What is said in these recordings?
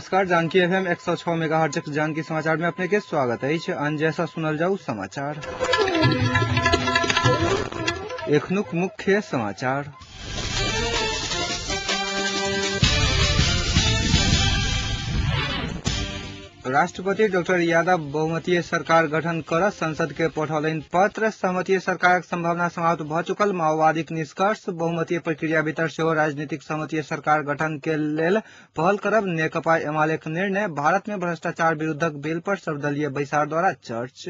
नमस्कार। Janaki FM 106 megahertz Janaki समाचार में अपने के स्वागत है। अनजैसा सुनल जाऊ समाचार। एखनुक मुख्य समाचार। राष्ट्रपति डॉक्टर यादव बहुमतीय सरकार गठन कर संसद के पठौलनि पत्र। सहमतीय सरकारक संभावना समाप्त भ चुकल माओवादीक निष्कर्ष। बहुमतीय प्रक्रिया भीतर सेहो राजनीतिक सहमतीय सरकार गठन के लेल पहल करब नेकपा एमालेक निर्णय। भारत में भ्रष्टाचार विरुद्धक बिल पर सर्वदलीय बैसार द्वारा चर्च।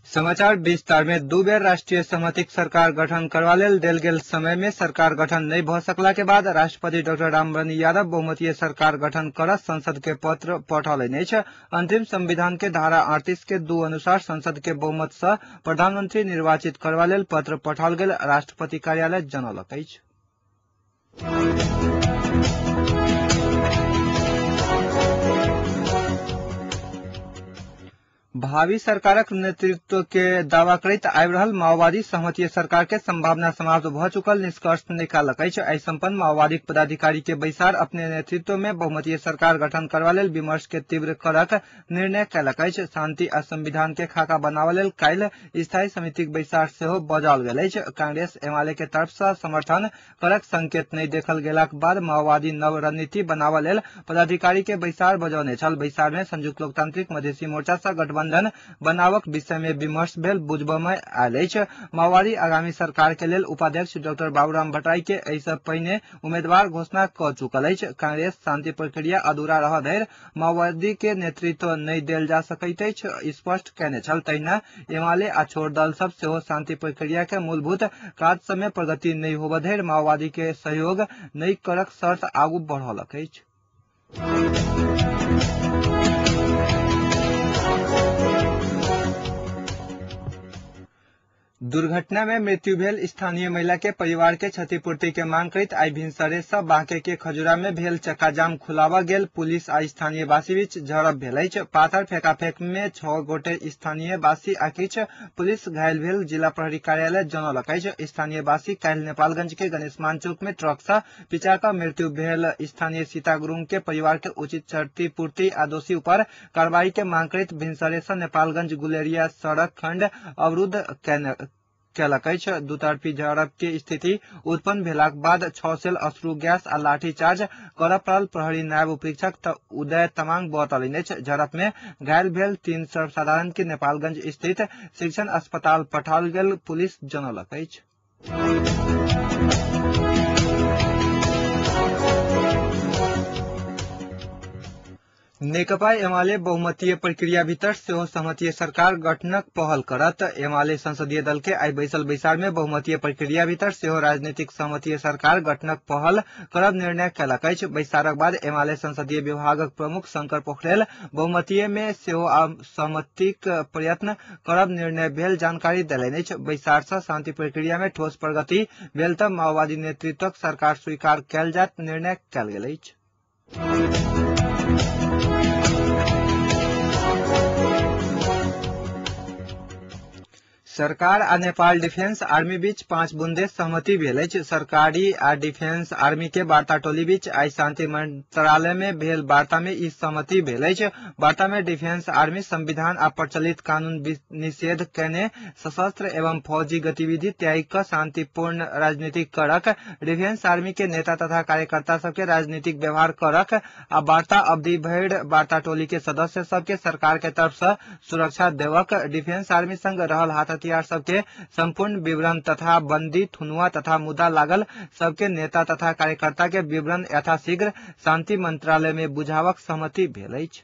समाचार विस्तार में। दू बेर राष्ट्रीय सहमतिक सरकार गठन करवा लेल देल गेल समय में सरकार गठन नहीं भ सकला के बाद राष्ट्रपति डॉक्टर रामबंधु यादव बहुमतीय सरकार गठन कर संसद के पत्र पठौलनि अछि। अंतरिम संविधान के धारा 38 के 2 अनुसार संसद के बहुमत से प्रधानमंत्री निर्वाचित करवा लेल पत्र पठाओल गेल राष्ट्रपति कार्यालय जनौलक अछि। भावी सरकारक नेतृत्व के दावा करैत आबि रहल माओवादी सहमतीय सरकार के संभावना समाप्त भ चुकल निष्कर्ष निकालक अछि। आई संपन्न माओवादी पदाधिकारी के बैसार अपने नेतृत्व में बहुमतीय सरकार गठन करवा लेल विमर्श के तीव्र करक निर्णय कयलक अछि। शांति आ संविधान के खाका बनावा लेल काल्हि स्थायी समितिक बैसार सेहो बजाओल गेल अछि। कांग्रेस एमाले के तरफ से समर्थन करक संकेत नहीं देखल गेलाक बाद माओवादी नव रणनीति बनावा लेल पदाधिकारी के बैसार बजौने छल। बैसार में संयुक्त लोकतांत्रिक मधेसी मोर्चा से गठबंधन बनावक विषय में विमर्श भेल बुझबा में आयल अछि। माओवादी आगामी सरकार के लेल उपाध्यक्ष डॉक्टर बाबूराम भट्टराई के एहि से पहिने उम्मीदवार घोषणा क चुकल अछि। कांग्रेस शांति प्रक्रिया अधूरा रह धरि माओवादी के नेतृत्व नहीं देल जा सकैत अछि स्पष्ट कयने छल। तहिना एमाले आ छोर दल सब सेहो शांति प्रक्रिया के मूलभूत काज सब में प्रगति नहीं होबा धरि माओवादी के सहयोग नहीं करक शर्त आगू बढ़ौलक अछि। दुर्घटना में मृत्यु भेल स्थानीय महिला के परिवार के क्षतिपूर्ति के मांग करैत आई भिनसरे से बांके के खजूरा में भेल चक्काजाम खुलावा गेल। पुलिस आ स्थानीय वासी बीच झड़प भेल अछि। पाथर फेंकाफेंक में 6 गोटे स्थानीय वासी आ किछु पुलिस घायल भेल जिला प्रहरी कार्यालय जनौलक अछि। स्थानीय वासी काल्हि नेपालगंज के गणेशमान चौक में ट्रक से पिचा क मृत्यु भेल स्थानीय सीता गुरुंग के परिवार के उचित क्षतिपूर्ति आ दोषी ऊपर कार्रवाई के मांग करैत भिनसरे से नेपालगंज गुलेरिया सड़क खंड अवरुद्ध कयलक अछि। दुतरफी झड़प के स्थिति उत्पन्न भेलाक बाद 6 सेल अश्रु गैस आ लाठीचार्ज करऽ पड़ल प्रहरी नायब उपरीक्षक उदय तमांग बतौलनि अछि। झड़प में घायल भेल 3 सर्वसाधारण के नेपालगंज स्थित शिक्षण अस्पताल पठाओल गेल पुलिस जनौलक अछि। नेकपा एमाले बहुमतीय प्रक्रिया भीतर सेहो सहमतीय सरकार गठनक पहल करत। एमाले संसदीय दल के आई बैसल बैसार में बहुमतीय प्रक्रिया भीतर सेहो राजनीतिक सहमतीय सरकार गठनक पहल करब निर्णय कयलक अछि। बैसारक बाद एमाले संसदीय विभागक प्रमुख शंकर पोखरेल बहुमतीय में सेहो सहमतिक प्रयत्न करब निर्णय भेल जानकारी देलनि अछि। बैसार से शांति प्रक्रिया में ठोस प्रगति भेल त माओवादी नेतृत्वक सरकार स्वीकार कयल जायत निर्णय कयल गेल अछि। सरकार आ नेपाल डिफेंस आर्मी बीच 5 बुंदे सहमति भेल अछि। सरकारी आ डिफेंस आर्मी के वार्ता टोली बीच आई शांति मंत्रालय में भेल वार्ता में ई सहमति भेल अछि। वार्ता में डिफेंस आर्मी संविधान आ प्रचलित कानून निषेध कयने सशस्त्र एवं फौजी गतिविधि त्याग क शांतिपूर्ण राजनीति करक, डिफेंस आर्मी के नेता तथा कार्यकर्ता सबके राजनीतिक व्यवहार करक आ वार्ता अवधि भरि वार्ता टोली के सदस्य सबके सरकार के तरफ से सुरक्षा देवक, डिफेंस आर्मी संग रहल हाथ सबके संपूर्ण विवरण तथा बंदी थुनुआ तथा मुद्दा लागल सबके नेता तथा कार्यकर्ता के विवरण यथाशीघ्र शांति मंत्रालय में बुझावक सहमति भेल अछि।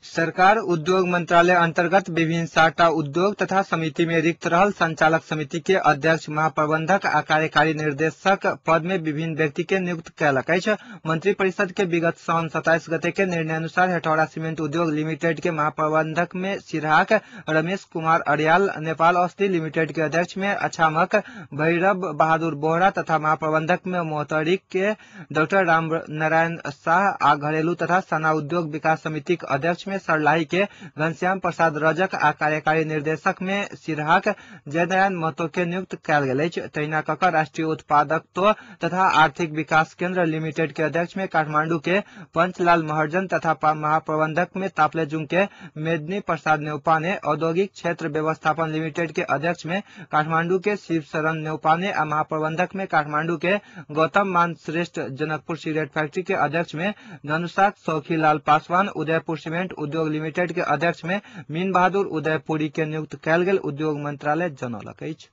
सरकार उद्योग मंत्रालय अंतर्गत विभिन्न 7टा उद्योग तथा समिति में रिक्त रहल संचालक समिति के अध्यक्ष, महाप्रबंधक आ कार्यकारी निर्देशक पद में विभिन्न व्यक्ति के नियुक्त कयलक अछि। मंत्री परिषद के विगत साउन 27 गते के निर्णय अनुसार हेठौड़ा सीमेंट उद्योग लिमिटेड के महाप्रबंधक में सिरहाक रमेश कुमार अरियाल, नेपाल औषधि लिमिटेड के अध्यक्ष में अछामक भैरव बहादुर बोहरा तथा महाप्रबंधक में मोहतरीक के डॉक्टर राम नारायण शाह आ घरेलू तथा सना उद्योग विकास समिति के अध्यक्ष में सर्लाही के घनश्याम प्रसाद रजक आ कार्यकारी निर्देशक में सिरहाक जयदयान महतो के नियुक्त कयल गेल अछि। तहिना कऽ राष्ट्रीय उत्पादकत्व तथा आर्थिक विकास केंद्र लिमिटेड के अध्यक्ष में काठमांडू के पंचलाल महर्जन तथा महाप्रबंधक में तापलेजुंग के मेदिनी प्रसाद नेउपाने, औद्योगिक क्षेत्र व्यवस्थापन लिमिटेड के अध्यक्ष में काठमांडू के शिव शरण नेउपाने आ महाप्रबंधक में काठमांडू के गौतम मान श्रेष्ठ, जनकपुर सिगरेट फैक्ट्री के अध्यक्ष में धनुषाक सौखीलाल पासवान, उदयपुर सीमेंट उद्योग लिमिटेड के अध्यक्ष में मीन बहादुर उदयपुरी के नियुक्त कयल गेल उद्योग मंत्रालय जनौलक अछि।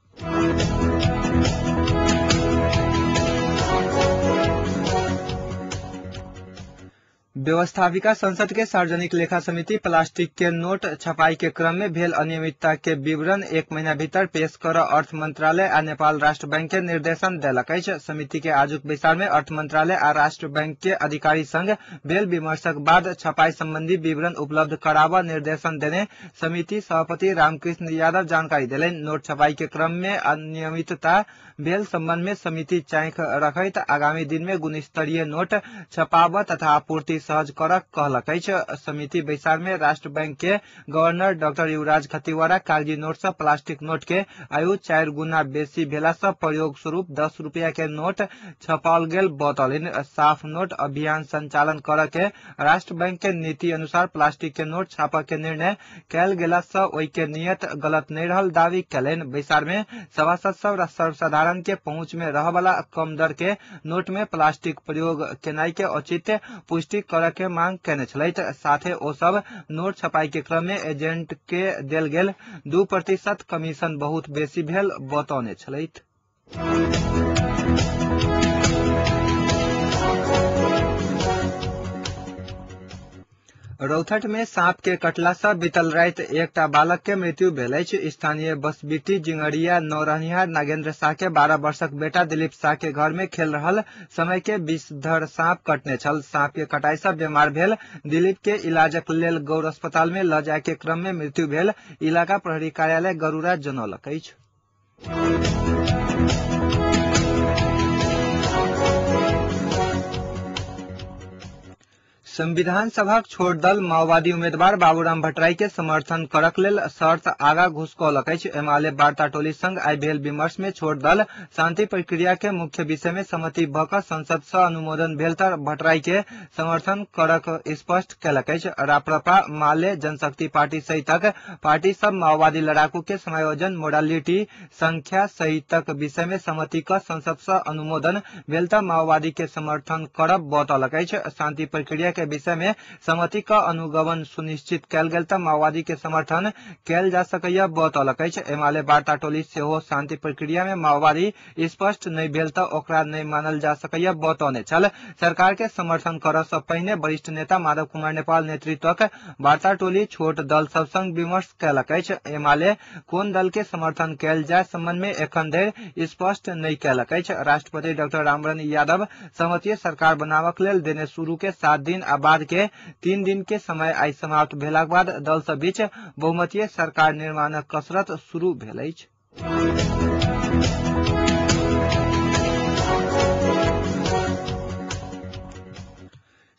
व्यवस्थापिका संसद के सार्वजनिक लेखा समिति प्लास्टिक के नोट छपाई के क्रम में भेल अनियमितता के विवरण 1 महीना भीतर पेश कर अर्थ मंत्रालय आ नेपाल राष्ट्र बैंक के निर्देशन देलक अछि। समिति के आजुक बैसार में अर्थ मंत्रालय आ राष्ट्र बैंक के अधिकारी संग भेल विमर्शक बाद छपाई संबंधी विवरण उपलब्ध कराबा निर्देशन देने समिति सभापति रामकृष्ण यादव जानकारी देलनि। नोट छपाई के क्रम में अनियमितता भेल संबंध में समिति चाँख रखैत आगामी दिन में गुणस्तरीय नोट छपाबा तथा आपूर्ति सहज करक कहलक अछि। समिति बैसार में राष्ट्र बैंक के गवर्नर डॉक्टर युवराज खतिवड़ा कागजी नोट से प्लास्टिक नोट के आयु 4 गुना बेसी भेला से प्रयोग स्वरूप 10 रुपया के नोट छपाल गेल बतौलनि। साफ नोट अभियान संचालन कर के राष्ट्र बैंक के नीति अनुसार प्लास्टिक के नोट छापा के निर्णय कयल गेला से ओई के नियत गलत नहीं रहल दावी कयलनि। बैसार में सभासद सब सर्वसाधारण के पहुंच में रह वाला कम दर के नोट में प्लास्टिक प्रयोग केनाई के औचित्य पुष्टि कर के मांग केने छलैथ। साथे ओ सब नोट छपाई के क्रम में एजेंट के देल गेल 2% कमीशन बहुत बेसी भेल बतौने छलैथ। रौथट में सांप के कटला से बीतल रात एकटा बालक के मृत्यु भेल अछि। स्थानीय बसबिट्टी जिंगरिया नौरहनिहार नागेंद्र शाह के 12 वर्षक बेटा दिलीप शाह के घर में खेल रहल समय के विषधर सांप कटने छल। सांप के कटाई से बीमार भेल दिलीप के इलाजक लेल गौर अस्पताल में ल जाय के क्रम में मृत्यु भेल इलाका प्रहरी कार्यालय गरुड़ा जनौलक अछि। संविधान सभाक छोट दल माओवादी उम्मीदवार बाबूराम भट्टराई के समर्थन करक लेल शर्त आगा घुसकौलक अछि। एमाले वार्ता टोली संग आई भेल विमर्श में छोट दल शांति प्रक्रिया के मुख्य विषय में सहमति भ क संसद से अनुमोदन भेल तर भट्टराई के समर्थन करक स्पष्ट कयलक अछि। राप्रपा, माले, जनशक्ति पार्टी सहितक पार्टी सब माओवादी लड़ाकू के समायोजन, मोडालिटी, संख्या सहितक विषय में सहमति क संसद से अनुमोदन भेल त माओवादी के समर्थन करब बतौलक अछि। शांति प्रक्रिया के विषय में सहमति का अनुगमन सुनिश्चित कयल गेल त माओवादी के समर्थन कयल जा सकैया बतौलक अछि। एमाले वार्ता टोली सेहो शांति प्रक्रिया में माओवादी स्पष्ट नहीं भेल त ओकरा नहीं मानल जा सकैया बतौने छल। सरकार के समर्थन करऽ से पहिने वरिष्ठ नेता माधव कुमार नेपाल नेतृत्वक वार्ता टोली छोट दल सब संग विमर्श कयलक अछि। एमाले कोन दल के समर्थन कयल जाय संबंध में एखन धरि स्पष्ट नहीं कयलक अछि। राष्ट्रपति डॉक्टर रामवरण यादव संसदीय सरकार बनावक लेल देने शुरू के 7 दिन आ बाद के 3 दिन के समय आई समाप्त भेलाक बाद दल सब बीच बहुमतीय सरकार निर्माणक कसरत शुरू भेल अछि।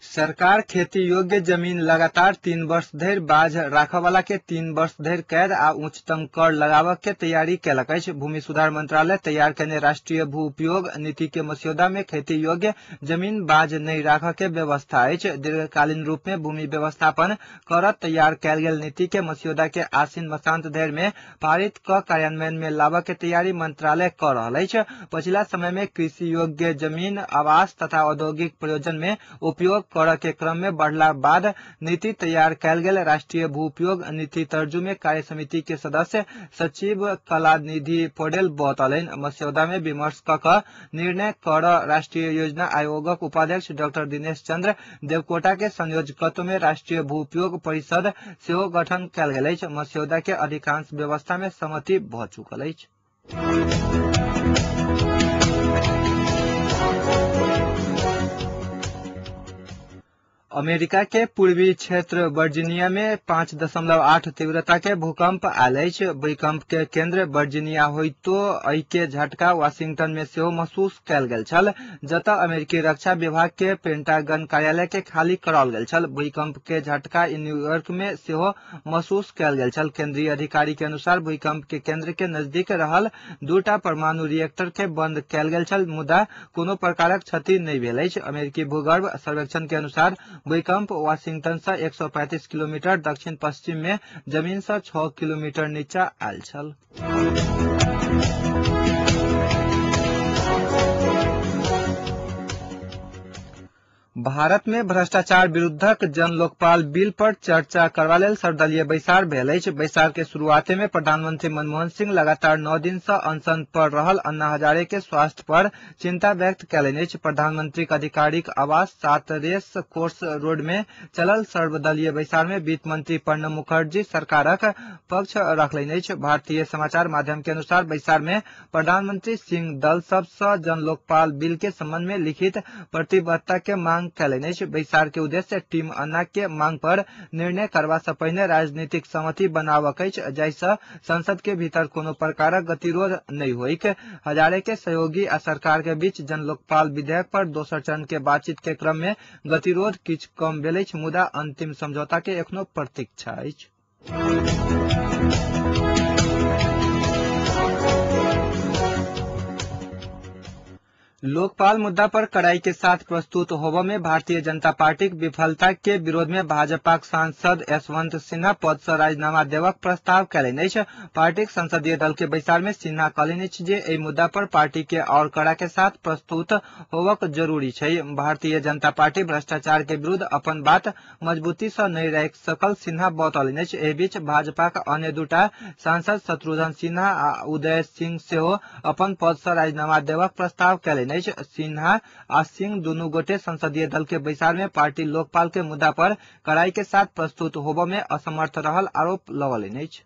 सरकार खेती योग्य जमीन लगातार 3 वर्ष धरि बाझ राखऽ वाला के 3 वर्ष धरि कैद आ उच्चतम कर लगावक के तैयारी कयलक अछि। भूमि सुधार मंत्रालय तैयार केने राष्ट्रीय भू उपयोग नीति के मसौदा में खेती योग्य जमीन बाझ नहीं राखऽ के व्यवस्था अछि। दीर्घकालीन रूप में भूमि व्यवस्थापन कर तैयार कयल गेल नीति के मसौदा के आसीन मसांत धरि में पारित क कार्यान्वयन में लाबऽ के तैयारी मंत्रालय कर रहल अछि। पछिला समय में कृषि योग्य जमीन आवास तथा औद्योगिक प्रयोजन में उपयोग के क्रम में बढ़ला बाद नीति तैयार कयल गेल। राष्ट्रीय भू उपयोग नीति तर्जुमे कार्य समिति के सदस्य सचिव कलानिधि पौडेल बतौलनि। मसौदा में विमर्श क निर्णय कर राष्ट्रीय योजना आयोगक उपाध्यक्ष डॉक्टर दिनेश चंद्र देवकोटा के संयोजकत्व में राष्ट्रीय भू उपयोग परिषद सेहो गठन कयल गेल अछि। मसौदा के अधिकांश व्यवस्था में सहमति भ चुकल अछि। अमेरिका के पूर्वी क्षेत्र वर्जीनिया में 5.8 तीव्रता के भूकंप आयल अछि। भूकंप के केंद्र वर्जीनिया होइतो एहि के झटका वाशिंगटन में सेहो महसूस कयल गेल छल, जतऽ अमेरिकी रक्षा विभाग के पेंटागन कार्यालय के खाली कराओल गेल छल। भूकंप के झटका न्यूयॉर्क में सेहो महसूस कयल गेल छल। केंद्रीय अधिकारी के अनुसार भूकंप के केंद्र के नजदीक रहल 2टा परमाणु रिएक्टर के बंद कयल गेल छल, मुदा कोनो प्रकारक क्षति नहीं भेल अछि। अमेरिकी भूगर्भ सर्वेक्षण के अनुसार भूकंप वाशिंगटन से 135 किलोमीटर दक्षिण पश्चिम में जमीन से 6 किलोमीटर नीचा आयल छल। भारत में भ्रष्टाचार विरुद्धक जन लोकपाल बिल पर चर्चा करबा लेल सर्वदलीय बैसार भेल अछि। बैसार के शुरुआते में प्रधानमंत्री मनमोहन सिंह लगातार 9 दिन से अनशन पर रहल अन्ना हजारे के स्वास्थ्य पर चिंता व्यक्त कयलनि अछि। प्रधानमंत्री के आधिकारिक आवास 7 रेस कोर्स रोड में चलल सर्वदलीय बैसार में वित्त मंत्री प्रणब मुखर्जी सरकारक पक्ष रखलनि अछि। भारतीय समाचार माध्यम के अनुसार बैसार में प्रधानमंत्री सिंह दल सब से जन लोकपाल बिल के संबंध में लिखित प्रतिबद्धता के मांग कयलनि अछि। बैसार के उद्देश्य टीम अन्ना के मांग पर निर्णय करबा से पहिने राजनीतिक सहमति बनाबक अछि, जाहिसँ संसद के भीतर कोनो प्रकारक गतिरोध नहीं होइक। हजारे के सहयोगी आ सरकार के बीच जन लोकपाल विधेयक पर दोसर चरण के बातचीत के क्रम में गतिरोध किछु कम भेल अछि, मुदा अंतिम समझौता के एखनो प्रतीक्षा अछि। लोकपाल मुद्दा पर कड़ाई के साथ प्रस्तुत होबो में भारतीय जनता पार्टी की विफलता के विरोध में भाजपा सांसद यशवंत सिन्हा पद से राजीनामा देवक प्रस्ताव कयलनि अछि। पार्टी संसदीय दल के बैसार में सिन्हा कहलनि अछि जे एहि मुद्दा पर पार्टी के और कड़ा के साथ प्रस्तुत होबक जरूरी छै। भारतीय जनता पार्टी भ्रष्टाचार के विरुद्ध अपन बात मजबूती से नहीं राखि सकल सिन्हा बतौलनि अछि। एहि बीच भाजपा के अन्य 2टा सांसद शत्रुघ्न सिन्हा आ उदय सिंह सेहो अपन पद से राजीनामा देवक प्रस्ताव कयलनि। सिन्हा आ सिंह दुनू गोटे संसदीय दल के बैसार में पार्टी लोकपाल के मुद्दा पर कड़ाई के साथ प्रस्तुत होबो में असमर्थ रहल आरोप लगौलनि अछि।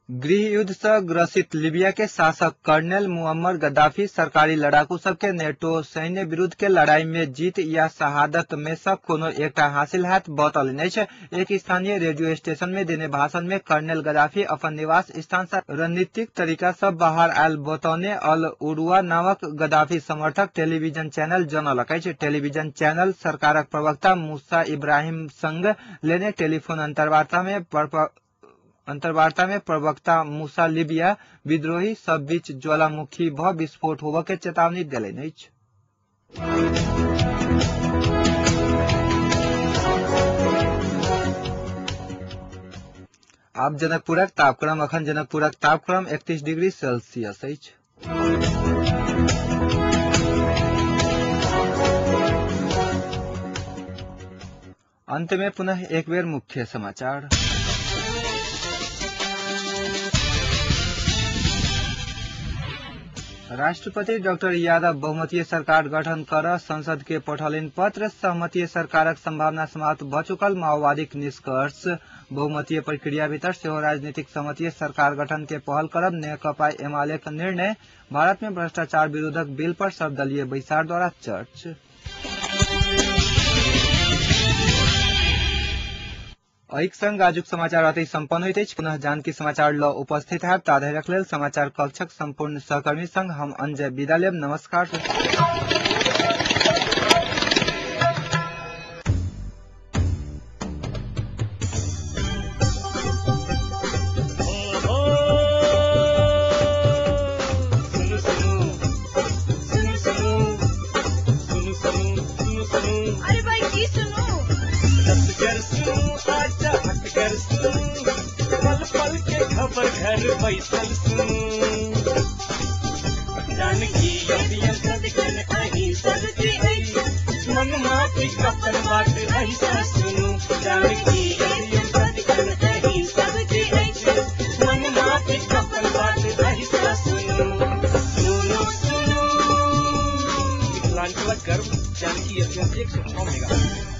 गृह युद्ध से ग्रसित लीबिया के शासक कर्नेल मुअम्मर गद्दाफी सरकारी लड़ाकू सबके नेटो सैन्य विरुद्ध के लड़ाई में जीत या शहादत में से कोनो एकटा हासिल हैत बतौलनि अछि। एक स्थानीय रेडियो स्टेशन में देने भाषण में कर्नेल गद्दाफी अपन निवास स्थान से रणनीतिक तरीका से बाहर आयल बतौने अल उरुआ नामक गद्दाफी समर्थक टेलीविजन चैनल जनलक अछि। टेलीविजन चैनल सरकारक प्रवक्ता मूसा इब्राहिम संग लेने टेलीफोन अंतर्वार्ता में प्रवक्ता मूसा लीबिया विद्रोही सब बीच ज्वालामुखी भ विस्फोट होबय के चेतावनी देलनि अछि। आब जनकपुरक तापक्रम अखन जनकपुरक तापक्रम 31 डिग्री सेल्सियस अछि। अंत में पुनः एक बेर मुख्य समाचार। राष्ट्रपति डॉक्टर यादव बहुमतीय सरकार गठन कर संसद के पठौलनि पत्र। सहमतीय सरकारक संभावना समाप्त भ चुकल माओवादी निष्कर्ष। बहुमतीय प्रक्रिया भीतर सेहो राजनीतिक सहमतीय सरकार गठन के पहल करब नेकपा एमाले का निर्णय। भारत में भ्रष्टाचार विरोधक बिल पर सर्वदलीय बैसार द्वारा चर्च। अहिक संग आजुक समाचार अतै संपन्न होइत अछि। पुनः जानकी समाचार ल उपस्थित हैब ता धरि लेल समाचार कक्षक संपूर्ण सहकर्मी संग हम अंजय विदा लेब। नमस्कार। घर बैसल जानकी मन माटी कपन बात ऐसा सुनू जानकी मन माटी कपन बात ऐसा सुनू सुनू सुनू। मिथिलांचल गर्व जानकी FM 106 मेगा।